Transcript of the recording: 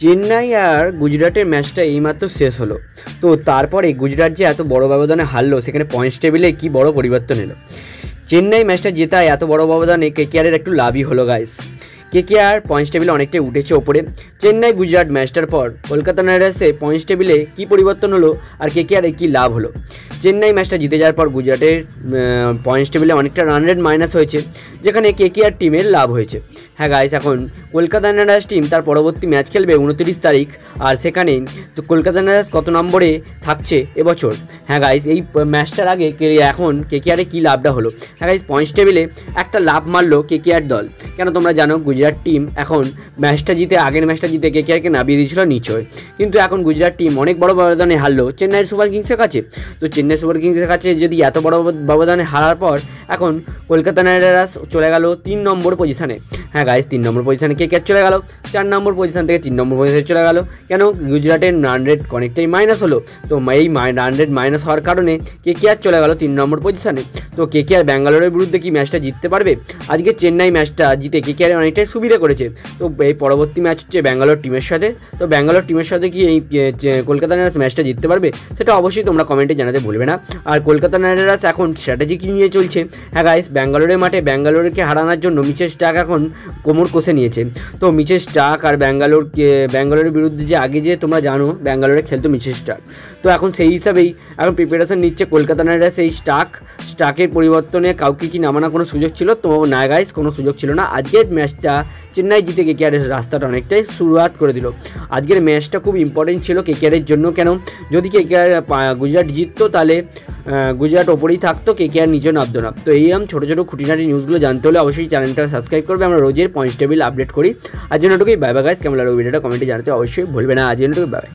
চেন্নাই আর গুজরাটের ম্যাচটা এইমাত্র শেষ হলো। তো তারপরে গুজরাট যে এত বড় ব্যবধানে হারলো, সেখানে পয়েন্টস টেবিলে কী বড় পরিবর্তন এলো। চেন্নাই ম্যাচটা জেতায় এত বড় ব্যবধানে কেকেআরের একটু লাভই হলো গাইস। কেকেআর পয়েন্টস টেবিলে অনেকটাই উঠেছে ওপরে। চেন্নাই গুজরাট ম্যাচটার পর কলকাতা নাইট রাইডার্সে পয়েন্টস টেবিলে কী পরিবর্তন হলো আর কেকেআরের কী লাভ হলো। চেন্নাই ম্যাচটা জিতে যাওয়ার পর গুজরাটের পয়েন্টস টেবিলে অনেকটা রান রেট মাইনাস হয়েছে, যেখানে কেকেআর টিমের লাভ হয়েছে। হ্যাঁ গাইস, এখন কলকাতা নাইট রাইডার্স টিম তার পরবর্তী ম্যাচ খেলবে 29 তারিখ। আর সেখানে তো কলকাতা নাইট রাইডার্স কত নম্বরে থাকছে এবছর। হ্যাঁ গাইস, এই ম্যাচটার আগে এখন কেকেআরে কী লাভটা হলো। হ্যাঁ গাইস, পয়েন্টস টেবিলে একটা লাভ মারলো কেকেআর দল। কেন তোমরা জানো, গুজরাট টিম এখন আগের ম্যাচটা জিতে কেকেআরকে নামিয়ে দিয়েছিল নিচে, কিন্তু এখন গুজরাট টিম অনেক বড় ব্যবধানে হারলো চেন্নাই সুপার কিংসের কাছে। তো চেন্নাই সুপার কিংসের কাছে যদি এত বড় ব্যবধানে হারার পর এখন কলকাতা নাইট রাইডার্স চলে গেল 3 নম্বর পজিশানে। হ্যাঁ গাইস, 3 নম্বর পজিশানে কেকেআর চলে গেল, 4 নম্বর পজিশান থেকে 3 নম্বর পজিশানে চলে গেল। কেন, গুজরাটের রান রেট অনেকটাই মাইনাস হলো। তো এই রান রেট মাইনাস হওয়ার কারণে কেকেআর চলে গেল 3 নম্বর পজিশানে। তো কেকেআর ব্যাঙ্গালোরের বিরুদ্ধে কি ম্যাচটা জিততে পারবে? আজকে চেন্নাই ম্যাচটা জিতে কেকেআর অনেকটাই সুবিধা করেছে। তো এই পরবর্তী ম্যাচ হচ্ছে ব্যাঙ্গালোর টিমের সাথে। তো ব্যাঙ্গালোর টিমের সাথে কি এই কলকাতা নাইট রাইডার্স ম্যাচটা জিততে পারবে, সেটা অবশ্যই তোমরা কমেন্টে জানাতে ভুলবে না। আর কলকাতা নাইট রাইডার্স এখন স্ট্র্যাটেজি কী নিয়ে চলছে। হ্যাঁ গাইস, ব্যাঙ্গালোরের মাঠে ব্যাঙ্গালোরকে হারানোর জন্য মিচেল স্টার্ক এখন কোমর কষে নিয়েছে। তো মিচেল স্টার্ক আর ব্যাঙ্গালোরের বিরুদ্ধে যে আগে যে তোমরা জানো ব্যাঙ্গালোরে খেলতো মিচেল স্টার্ক, তো এখন সেই হিসাবেই এখন প্রিপারেশন নিচ্ছে কলকাতা নাইট রাইডার্স। এই স্টার্কের পরিবর্তনে কাউকে কি নামানোর কোনো সুযোগ ছিল? তো না গাইস, কোনো সুযোগ ছিল না। আজকের ম্যাচটা চেন্নাই জিতে কেকেআরের রাস্তাটা অনেকটাই শুরুয়াত করে দিল। আজকের ম্যাচটা খুব ইম্পর্টেন্ট ছিল কেকেআরের জন্য। কেন, যদি কেকেআর গুজরাট জিততো তাহলে গুজরাট ওপরেই থাকতো, কেকেআর নিচে নামতো না। তো এইরকম ছোটো ছোটো খুঁটিনাটি নিউজগুলো জানতে হলে অবশ্যই চ্যানেলটা সাবস্ক্রাইব করবে। আমরা রোজের পয়েন্টস টেবিল আপডেট করি। আজ জন্য এটুকুই। বাই বাই গাইস, কেমন লাগলো ভিডিওটা কমেন্টে জানাতে অবশ্যই ভুলবে না। আজ জন্য এটুকুই, বাই।